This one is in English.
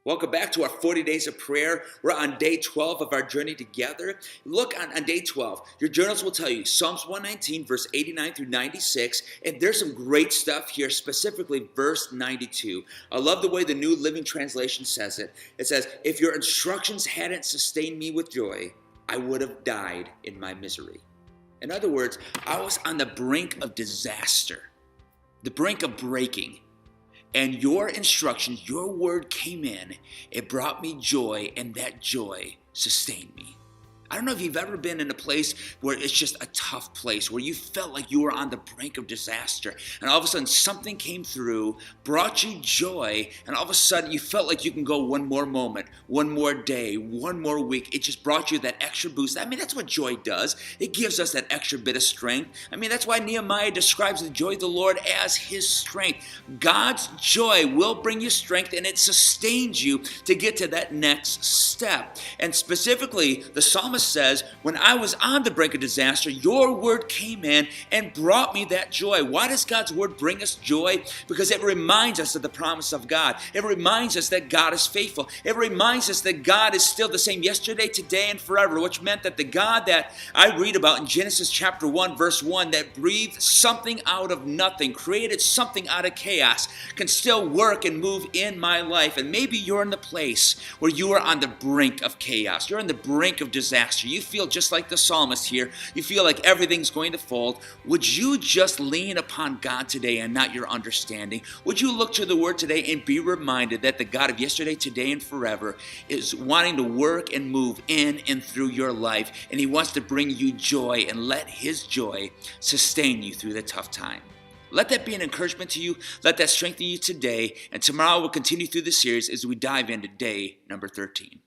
Welcome back to our 40 days of prayer. We're on day 12 of our journey together. Look on day 12. Your journals will tell you Psalms 119, verse 89 through 96. And there's some great stuff here, specifically verse 92. I love the way the New Living Translation says it. It says, if your instructions hadn't sustained me with joy, I would have died in my misery. In other words, I was on the brink of disaster, the brink of breaking. And your instructions, your word came in, it brought me joy, and that joy sustained me. I don't know if you've ever been in a place where it's just a tough place, where you felt like you were on the brink of disaster, and all of a sudden something came through, brought you joy, and all of a sudden you felt like you can go one more moment, one more day, one more week. It just brought you that extra boost. I mean, that's what joy does. It gives us that extra bit of strength. I mean, that's why Nehemiah describes the joy of the Lord as his strength. God's joy will bring you strength, and it sustains you to get to that next step. And specifically, the psalmist says, when I was on the brink of disaster, your word came in and brought me that joy. Why does God's word bring us joy? Because it reminds us of the promise of God. It reminds us that God is faithful. It reminds us that God is still the same yesterday, today, and forever, which meant that the God that I read about in Genesis chapter 1, verse 1, that breathed something out of nothing, created something out of chaos, can still work and move in my life. And maybe you're in the place where you are on the brink of chaos. You're on the brink of disaster. You feel just like the psalmist here. You feel like everything's going to fold. Would you just lean upon God today and not your understanding? Would you look to the word today and be reminded that the God of yesterday, today, and forever is wanting to work and move in and through your life, and he wants to bring you joy and let his joy sustain you through the tough time. Let that be an encouragement to you. Let that strengthen you today. And tomorrow we'll continue through the series as we dive into day number 13.